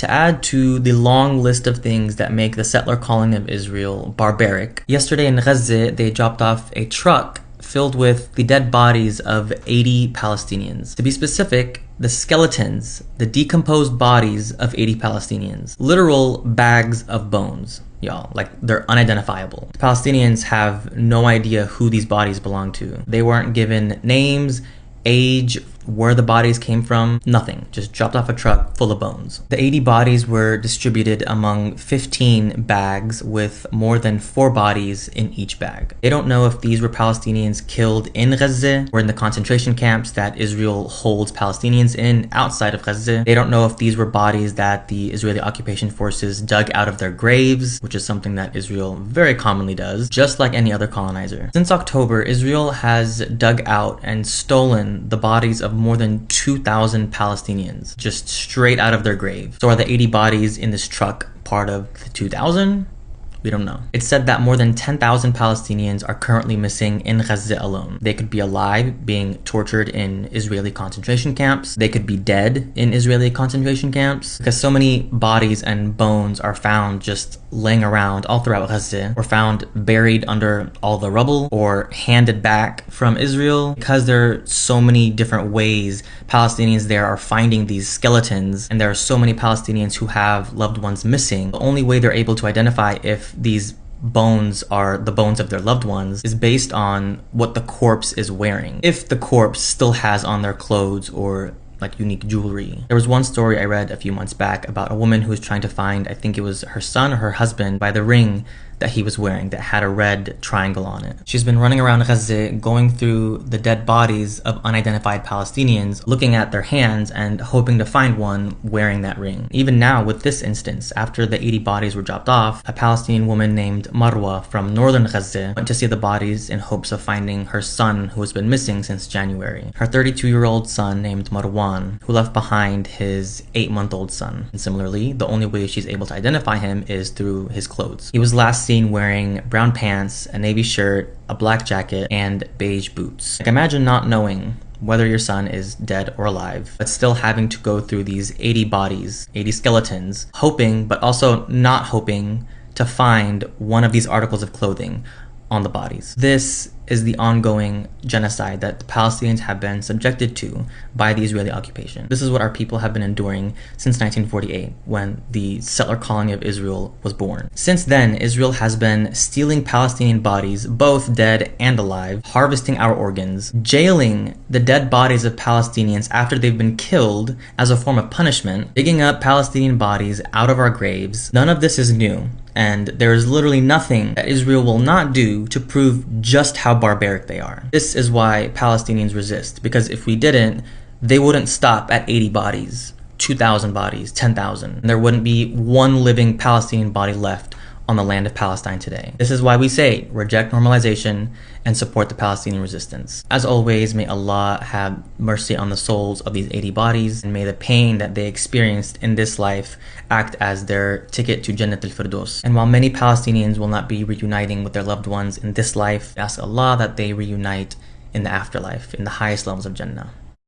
To add to the long list of things that make the settler colony of Israel barbaric, yesterday in Gaza, they dropped off a truck filled with the dead bodies of 80 Palestinians. To be specific, the skeletons, the decomposed bodies of 80 Palestinians. Literal bags of bones, y'all. Like, they're unidentifiable. The Palestinians have no idea who these bodies belong to. They weren't given names, age, where the bodies came from, nothing. Just dropped off a truck full of bones. The 80 bodies were distributed among 15 bags with more than 4 bodies in each bag. They don't know if these were Palestinians killed in Gaza or in the concentration camps that Israel holds Palestinians in outside of Gaza. They don't know if these were bodies that the Israeli occupation forces dug out of their graves, which is something that Israel very commonly does, just like any other colonizer. Since October, Israel has dug out and stolen the bodies of more than 2,000 Palestinians just straight out of their grave. So are the 80 bodies in this truck part of the 2,000? We don't know. It's said that more than 10,000 Palestinians are currently missing in Gaza alone. They could be alive, being tortured in Israeli concentration camps. They could be dead in Israeli concentration camps, because so many bodies and bones are found just laying around all throughout Gaza, or found buried under all the rubble, or handed back from Israel. Because there are so many different ways Palestinians there are finding these skeletons, and there are so many Palestinians who have loved ones missing, the only way they're able to identify if these bones are the bones of their loved ones is based on what the corpse is wearing. If the corpse still has on their clothes or like unique jewelry. There was one story I read a few months back about a woman who was trying to find, I think it was her son or her husband, by the ring that he was wearing that had a red triangle on it. She's been running around Gaza, going through the dead bodies of unidentified Palestinians, looking at their hands and hoping to find one wearing that ring. Even now, with this instance, after the 80 bodies were dropped off, a Palestinian woman named Marwa from northern Gaza went to see the bodies in hopes of finding her son, who has been missing since January. Her 32-year-old son named Marwan, who left behind his 8-month-old son. And similarly, the only way she's able to identify him is through his clothes. He was last seen wearing brown pants, a navy shirt, a black jacket, and beige boots. Like, imagine not knowing whether your son is dead or alive, but still having to go through these 80 bodies, 80 skeletons, hoping, but also not hoping, to find one of these articles of clothing on the bodies. This is the ongoing genocide that the Palestinians have been subjected to by the Israeli occupation. This is what our people have been enduring since 1948, when the settler colony of Israel was born. Since then, Israel has been stealing Palestinian bodies, both dead and alive, harvesting our organs, jailing the dead bodies of Palestinians after they've been killed as a form of punishment, digging up Palestinian bodies out of our graves. None of this is new, and there is literally nothing that Israel will not do to prove just how barbaric they are. This is why Palestinians resist, because if we didn't, they wouldn't stop at 80 bodies, 2,000 bodies, 10,000. There wouldn't be one living Palestinian body left on the land of Palestine today. This is why we say reject normalization and support the Palestinian resistance. As always, may Allah have mercy on the souls of these 80 bodies, and may the pain that they experienced in this life act as their ticket to Jannat al-Firdaus. And while many Palestinians will not be reuniting with their loved ones in this life, ask Allah that they reunite in the afterlife, in the highest levels of Jannah.